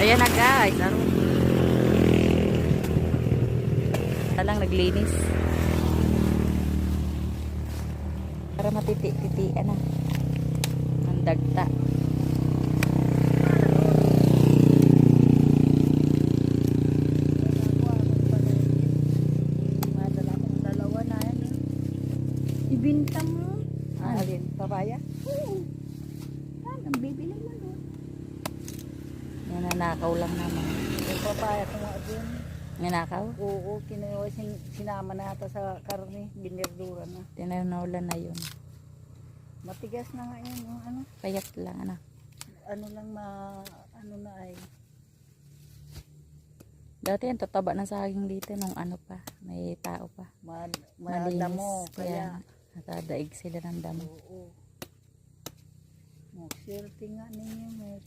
Ayan na guys. Talang naglinis. Para matiti-titian na. Ang dagta. Ibinta mo. Alin? Papaya? Oo. Ang bibili mo. Nanakaw lang naman. Yung papaya ko nga din. Nanakaw? Oo, kinuha, sinama na ata sa karne, binerdura na. Tinanawlan na yun. Matigas na nga yun, yung ano. Payat lang, ano. Ano lang ano na ay. Dati ang tataba ng saging dito nung ano pa, may tao pa. Madamo, Kaya kaya. nakadaig sila ng damo. Oo. Swerte nga ninyo, may